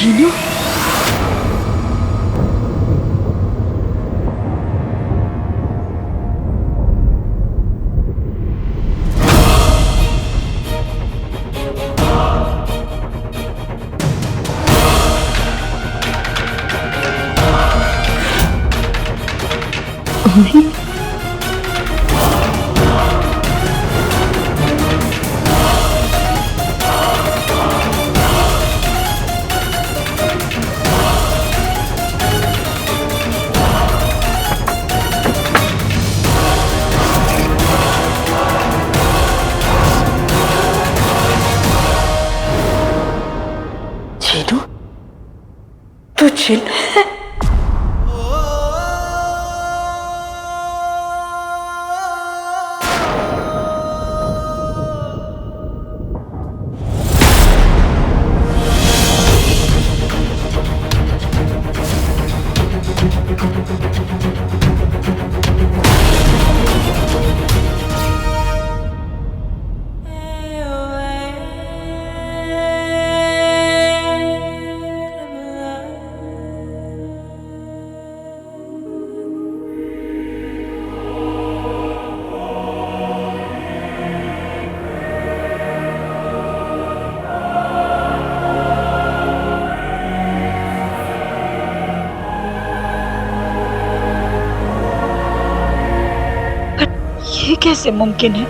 चीनू, अम्मी, चीनू, तू चिल है? ये कैसे मुमकिन है?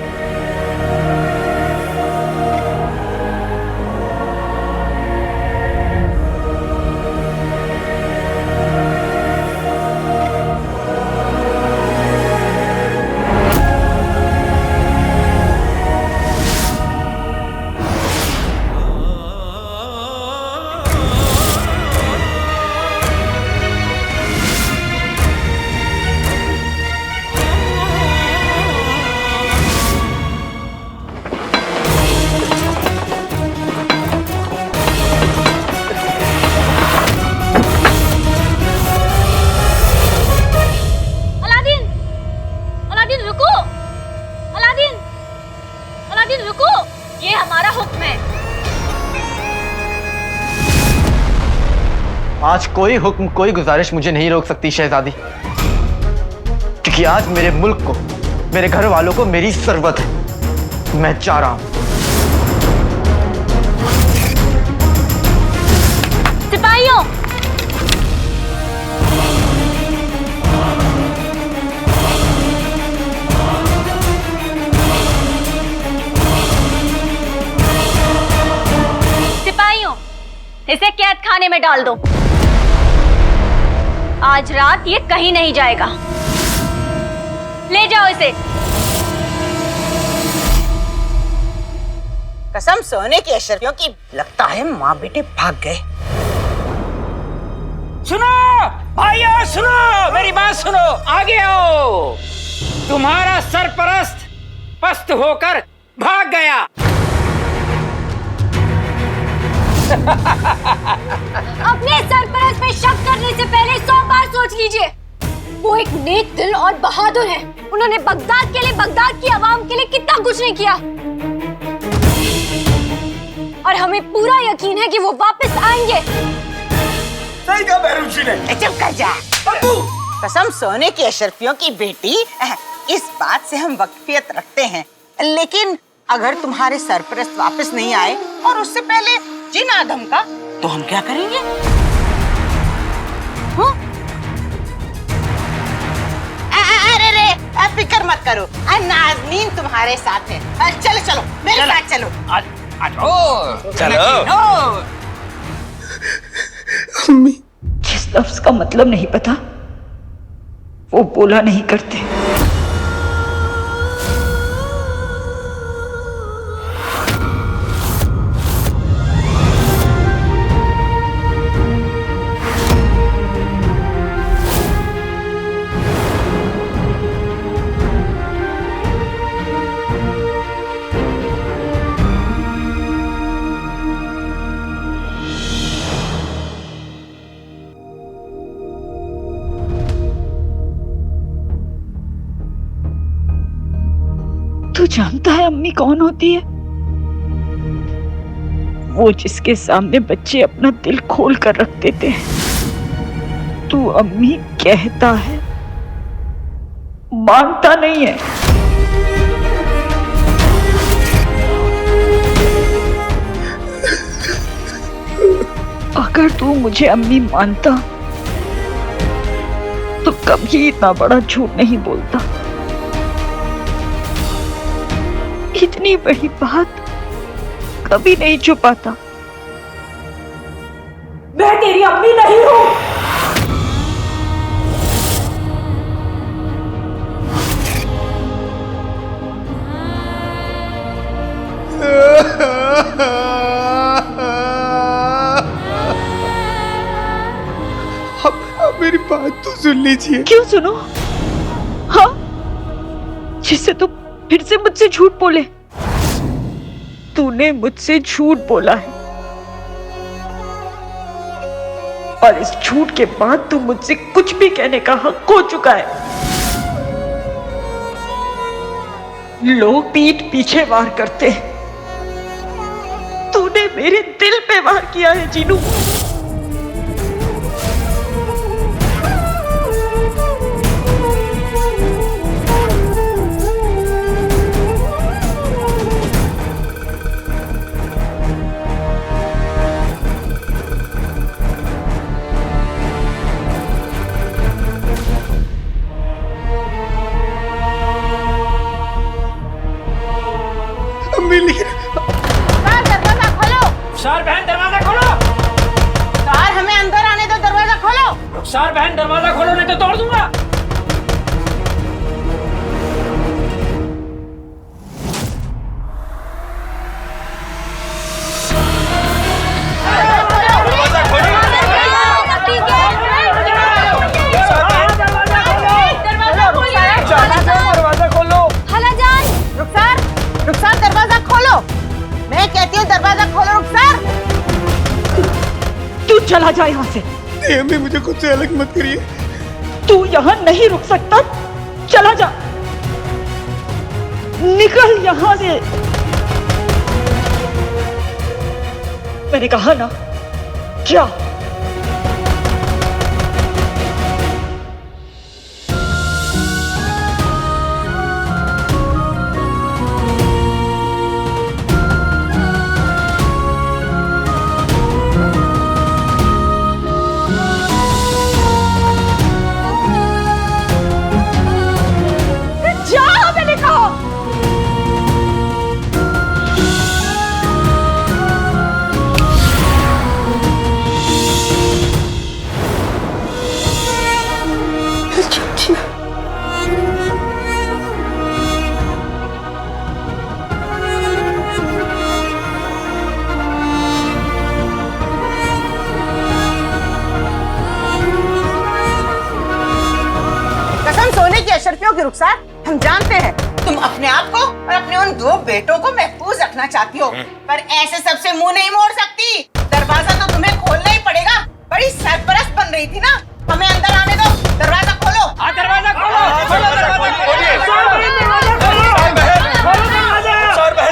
आज कोई हुक्म, कोई गुजारिश मुझे नहीं रोक सकती शहजादी, क्योंकि आज मेरे मुल्क को, मेरे घर वालों को मेरी जरूरत है। मैं जा रहा हूं। सिपाहियों, सिपाहियों, इसे कैद खाने में डाल दो। आज रात ये कहीं नहीं जाएगा। ले जाओ इसे। कसम सोने की अशरफियों की, लगता है माँ बेटे भाग गए। सुनो भाइयों, सुनो मेरी बात सुनो, आगे आओ। तुम्हारा सरपरस्त पस्त होकर भाग गया। अपने सरपरस्त पे शक करने से पहले 100 बार सोच लीजिए। वो एक नेक दिल और बहादुर है। उन्होंने बगदाद के लिए, बगदाद की आवाम के लिए कितना कुछ नहीं किया, और हमें पूरा यकीन है कि वो वापस आएंगे। सही कहा बहरूजी ने। चुप कर जा। कसम सोने की अशरफियों की बेटी, इस बात से हम वाकिफियत रखते हैं, लेकिन अगर तुम्हारे सरपरस्त वापस नहीं आए और उससे पहले जिन आदम का, तो हम क्या करेंगे? अरे रे, फिक्र मत करो, नाज़नीन तुम्हारे साथ है। चलो चलो मेरे साथ चलो। चलो। अम्मी, जिस लफ्ज का मतलब नहीं पता वो बोला नहीं करते। तू जानता है अम्मी कौन होती है? वो जिसके सामने बच्चे अपना दिल खोल कर रख देते हैं, तू अम्मी कहता है, मानता नहीं है। अगर तू मुझे अम्मी मानता तो कभी इतना बड़ा झूठ नहीं बोलता। इतनी बड़ी बात कभी नहीं छुपाता। मैं तेरी अम्मी नहीं हूं। अब मेरी बात तो सुन लीजिए। क्यों सुनो? हाँ, जिससे तुम फिर से मुझसे झूठ बोले। तूने मुझसे झूठ बोला है और इस झूठ के बाद तू मुझसे कुछ भी कहने का हक खो चुका है। लोग पीठ पीछे वार करते हैं, तूने मेरे दिल पे वार किया है जीनू। दरवाजा खोलो। रुखसार बहन दरवाजा खोलो। कार हमें अंदर आने दो, दरवाजा खोलो। रुखसार बहन दरवाजा खोलो नहीं तो तोड़ दूंगा। रुखसार दरवाजा खोलो। मैं कहती हूँ दरवाजा खोलो रुखसार। तू चला जा यहाँ से। नहीं अम्मी, मुझे खुद से अलग मत करिए। तू यहाँ नहीं रुक सकता, चला जा, निकल यहाँ से। मैंने कहा ना, जा। अशरफियों की रुखसार, हम जानते हैं तुम अपने आप को और अपने उन दो बेटों को महफूज रखना चाहती हो, पर ऐसे सबसे मुंह नहीं मोड़ सकती। दरवाजा तो तुम्हें खोलना ही पड़ेगा। बड़ी सरपरस्त बन रही थी ना, हमें अंदर आने दो। दरवाजा खोलो। दरवाजा खोलो।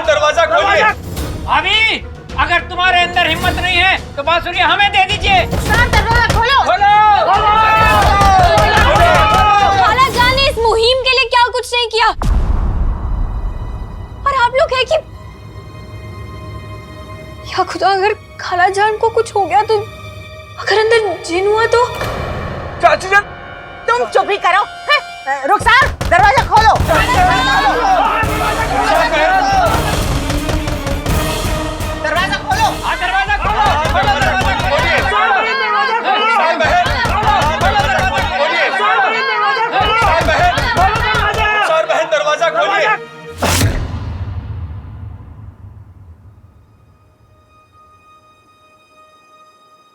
दरवाजा खोलिए। अभी अगर तुम्हारे अंदर हिम्मत नहीं है तो बांसुरी हमें दे दीजिए। दरवाजा खोलो। खाला जान ने इस मुहिम के लिए क्या कुछ नहीं किया, और आप लोग है कि या खुदा, अगर खाला जान को कुछ हो गया तो, अगर अंदर जिन हुआ तो। चाची जान, तुम चुप ही करो। रुखसार दरवाजा खोलो। दरवाजा खोलो। दरवाजा खोलो। दरवाजा खोलिए।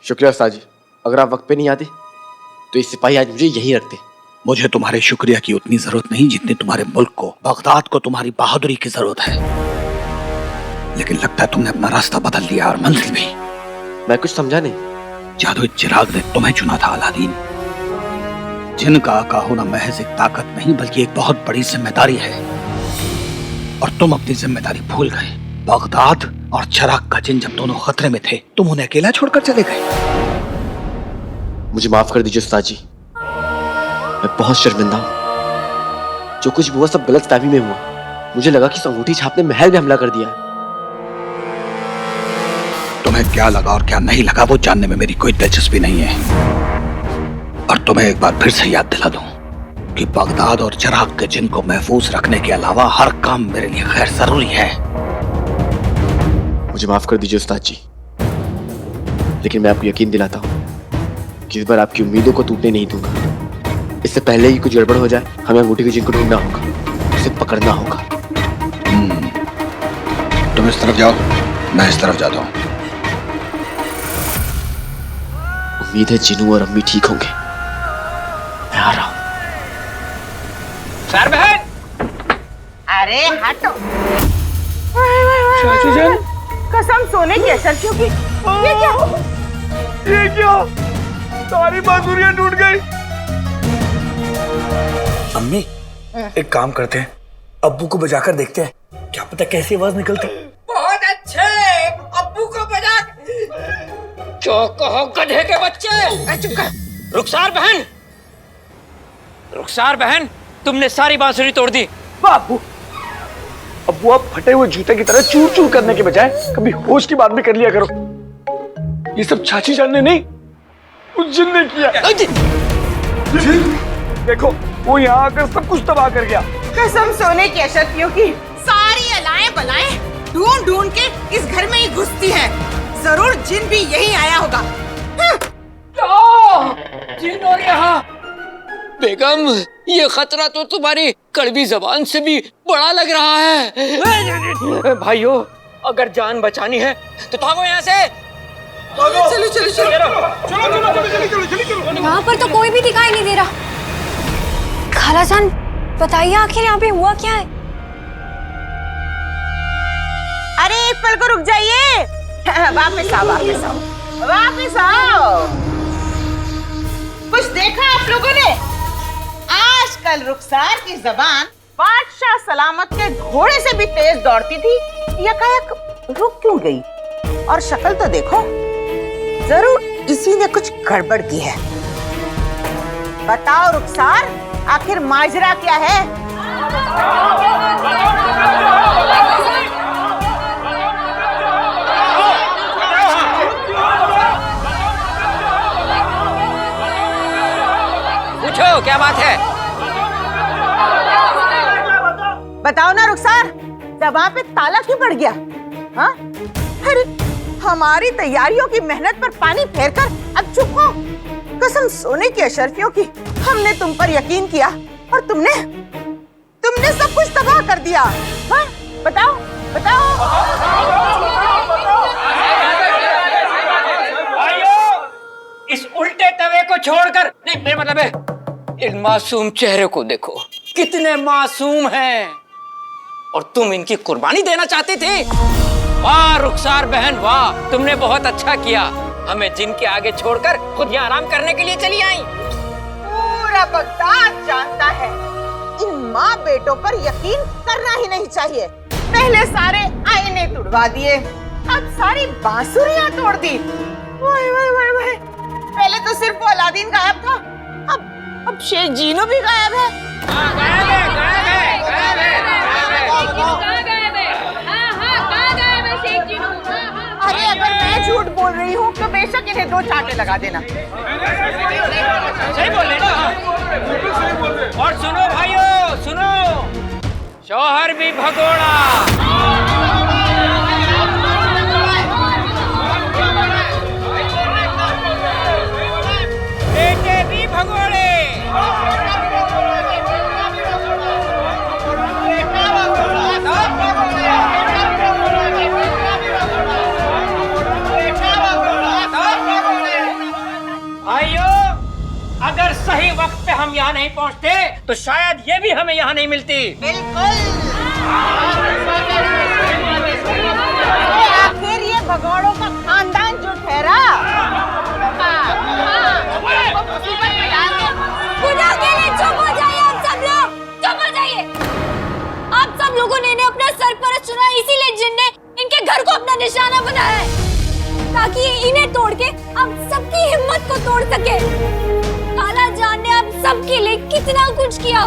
शुक्रिया उस्ताद जी, अगर आप वक्त पे नहीं आते तो ये सिपाही आज मुझे यहीं रखते। मुझे तुम्हारे शुक्रिया की उतनी जरूरत नहीं जितनी तुम्हारे मुल्क को, बगदाद को तुम्हारी बहादुरी की जरूरत है। लेकिन लगता है तुमने अपना रास्ता बदल लिया और मंजिल भी। मैं कुछ समझा नहीं। जादू चिराग ने तुम्हें चुना था अलादीन। जिनका आका होना महज एक ताकत नहीं बल्कि एक बहुत बड़ी जिम्मेदारी है, और तुम अपनी जिम्मेदारी भूल गए। बगदाद और चिराग का जिन जब दोनों खतरे में थे तुम उन्हें अकेला छोड़कर चले गए। मुझे माफ कर दीजिए उस्ताद जी, मैं बहुत शर्मिंदा हूं। जो कुछ भी हुआ सब गलत फहमी में हुआ। मुझे लगा कि इस अंगूठी छाप ने महल में हमला कर दिया है। तुम्हें क्या लगा और क्या नहीं लगा वो जानने में मेरी कोई दिलचस्पी नहीं है। और तुम्हें एक बार फिर से याद दिला दूं कि बगदाद और चिराग के जिन को महफूज रखने के अलावा हर काम मेरे लिए गैर जरूरी है। मुझे माफ कर दीजिए उस्ताद जी, लेकिन मैं आपको यकीन दिलाता हूँ कि इस बार आपकी उम्मीदों को टूटने नहीं दूंगा। इससे पहले ही कुछ गड़बड़ हो जाए, हमें अंगूठी के जिन को ढूंढना होगा, उसे पकड़ना होगा। तुम इस तरफ जाओ, मैं इस तरफ जाता हूँ। उम्मीद है जिनू और अम्मी ठीक होंगे। मैं आ रहा हूँ। सर बहन, अरे हटो। चाची जान, कसम सोने की अशर्फियों की। ये क्या? ये क्या? सारी बांसुरियां टूट गई। अम्मी, एक काम करते हैं, अब्बू को बजाकर देखते हैं, क्या पता कैसी आवाज निकलती। बहुत अच्छे, अब्बू को बजा। जो कहो गधे के बच्चे। चुप कर। रुखसार बहन, तुमने सारी बांसुरी तोड़ दी। अब्बू, अब्बू आप फटे हुए जूते की तरह चूर चूर करने के बजाय कभी होश की बात भी कर लिया करो। ये सब चाची जान ने नहीं, उस जिन ने किया। जिन? देखो, वो यहाँ आकर सब कुछ तबाह कर गया। कसम सोने की अशर्फियों की। सारी अलाएं बलाएं ढूंढ ढूंढ के इस घर में ही घुसती है। जरूर जिन भी यही आया होगा। जिन और यहाँ। बेगम, ये खतरा तो तुम्हारी कड़वी जबान से भी बड़ा लग रहा है। भाइयों, अगर जान बचानी है तो भागो यहाँ से। चलो चलो चलो। यहाँ पर तो कोई भी दिखाई नहीं दे रहा। खालाजान, बताइए आखिर यहाँ पे हुआ क्या है? अरे एक पल को रुक जाइए। वापस आओ, वापस आओ, वापस आओ। कुछ देखा आप लोगों ने? आजकल रुखसार की जबान बादशाह सलामत के घोड़े से भी तेज दौड़ती थी, यकायक रुक क्यों गई? और शक्ल तो देखो, जरूर इसी ने कुछ गड़बड़ की है। बताओ रुखसार, आखिर माजरा क्या है? पूछो, क्या बात है? बताओ ना रुखसार, जबां पे ताला क्यों पड़ गया? हाँ? अरे हमारी तैयारियों की मेहनत पर पानी फेरकर अब चुप हो। कसम सोने की अशर्फियों की, हमने तुम पर यकीन किया और तुमने सब कुछ तबाह कर दिया। हाँ? बताओ बताओ। इस उल्टे तवे को छोड़कर, नहीं मेरा मतलब है इन मासूम चेहरे को देखो, कितने मासूम हैं। और तुम इनकी कुर्बानी देना चाहते थे। वाह रुखसार बहन, वाह, तुमने बहुत अच्छा किया। हमें जिन के आगे छोड़कर खुद यहाँ आराम करने के लिए चली आई। पूरा बगदाद जानता है, इन माँ बेटों पर यकीन करना ही नहीं चाहिए। पहले सारे आईने तुड़वा दिए, अब सारी बांसुरियां तोड़ दी। वाह वाह वाह वाह। पहले तो सिर्फ वो अलादीन गायब था, अब शेख जीनो भी गायब है। गायब है, गायब है, गायब है। अरे अगर मैं झूठ बोल रही हूँ तो बेशक इन्हें 2 चांटे लगा देना। सही बोल रहे ना? और सुनो भाइयों, सुनो, शौहर भी भगोड़ा, बेटे भी भगोड़े। भाइयों, अगर सही वक्त पे हम यहाँ नहीं पहुँचते तो शायद ये भी हमें यहाँ नहीं मिलती। बिल्कुल। आखिर ये भगोड़ों का खानदान जो ठहरा। चुप हो जाइए आप सब लोग, चुप हो जाइए। आप सब लोगों ने अपना सरपरस्त चुना, इसीलिए जिन ने इनके घर को अपना निशाना बनाया है ताकि इन्हें तोड़ के आप सबकी हिम्मत को तोड़ सके। खाला जान ने आप सबके लिए कितना कुछ किया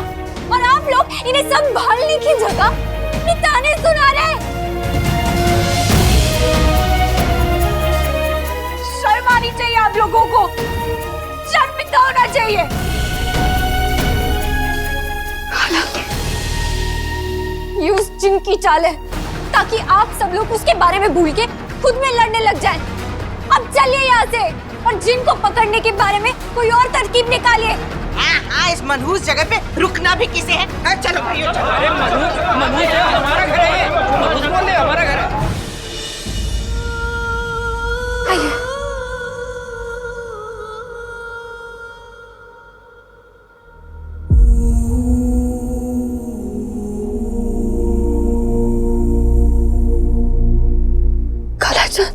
और आप लोग इन्हें संभालने की जगह अपने ताने सुना रहे हैं। शर्म आनी चाहिए आप लोगों को, शर्मिंदा होना चाहिए। ये उस जिन की चाल है ताकि आप सब लोग उसके बारे में भूल के खुद में लड़ने लग जाएं। अब चलिए यहाँ से और जिन को पकड़ने के बारे में कोई और तरकीब निकालिए। हाँ, इस मनहूस जगह पे रुकना भी किसे है? चलो भाइयों चलो। अरे मनहूस हमारा घर है, मनहूस बोल रहे हमारा घर है। आइए। खालाजान,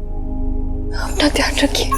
अपना ध्यान रखिए।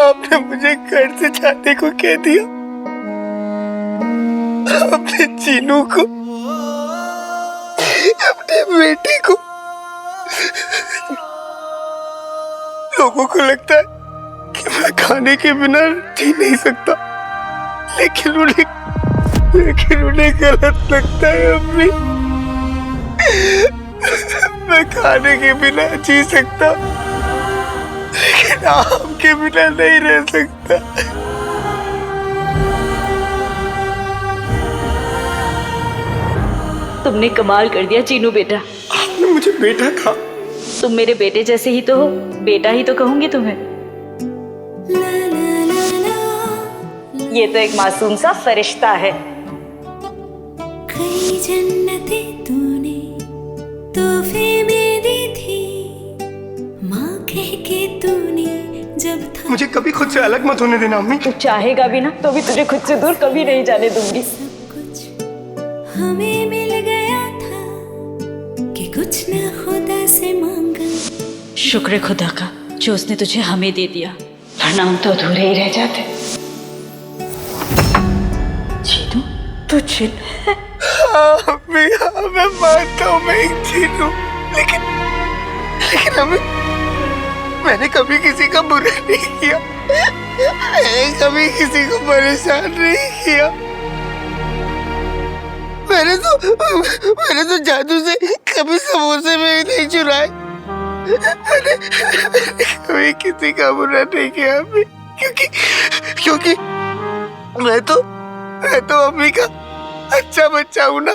आपने मुझे घर से जाने को कह दिया, अपने चीनू को, अपने बेटे को। लोगों को लगता है कि मैं खाने के बिना जी नहीं सकता, लेकिन उन्हें गलत लगता है अम्मी। मैं खाने के बिना जी सकता, लेकिन आपके बिना नहीं रह सकता। तुमने कमाल कर दिया चीनू बेटा। आपने मुझे बेटा कहा। तुम मेरे बेटे जैसे ही तो हो, बेटा ही तो कहूंगी तुम्हें। ये तो एक मासूम सा फरिश्ता है। कई जन्नतें तूने तोहफे में दी थी, माँ कह के तूने जब था। मुझे कभी खुद से अलग मत होने देना अम्मी। तू चाहेगा भी ना तो भी तुझे खुद से दूर कभी नहीं जाने दूंगी। सब कुछ हमें मिल गया था कि कुछ न खुदा से मांगा। शुक्र है खुदा का जो उसने तुझे हमें दे दिया, वरना हम तो अधूरे ही रह जाते। चीनू, तू चिन है? अम्मी, मैं मानता हूँ मैं एक चीन हूँ, लेकिन अम्मी, मैंने कभी किसी का बुरा नहीं किया, मैंने कभी किसी को परेशान नहीं किया। मैंने तो जादू से कभी समोसे में भी नहीं चुराए। मैंने कभी किसी का बुरा नहीं किया अम्मी, क्योंकि मैं तो अम्मी का अच्छा बच्चा हूँ ना।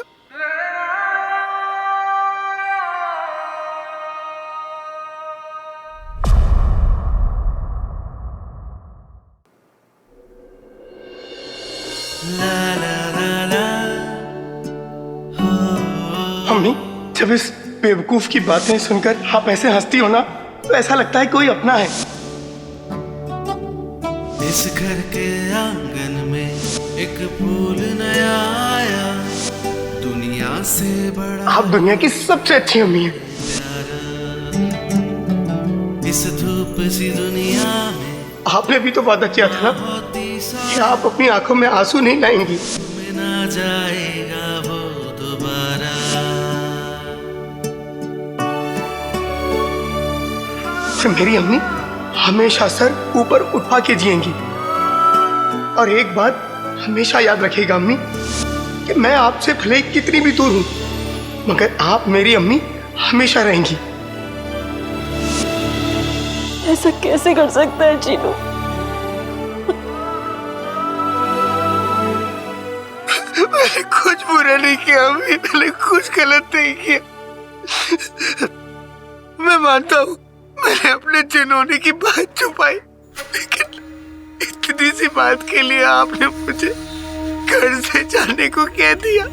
अम्मी, जब इस बेवकूफ की बातें सुनकर आप ऐसे हंसती हो ना, तो ऐसा लगता है कोई अपना है। इस घर के आंगन में एक फूल नया आया, दुनिया से बड़ा। आप दुनिया की सबसे अच्छी अम्मी हैं। इस धूप सी दुनिया में आपने भी तो वादा किया था ना कि आप अपनी आंखों में आंसू नहीं लाएंगी। ना जाएगा वो दोबारा। मेरी अम्मी हमेशा सर ऊपर उठा के जिएंगी। और एक बात हमेशा याद रखिएगा अम्मी, कि मैं आपसे भले कितनी भी दूर हूं, मगर आप मेरी अम्मी हमेशा रहेंगी। ऐसा कैसे कर सकता है चीनू? मैंने कुछ बुरा नहीं किया अम्मी, मैंने कुछ गलत नहीं किया। मैं मानता हूँ मैंने अपने जिन्होंने की बात छुपाई, लेकिन इतनी सी बात के लिए आपने मुझे घर से जाने को कह दिया।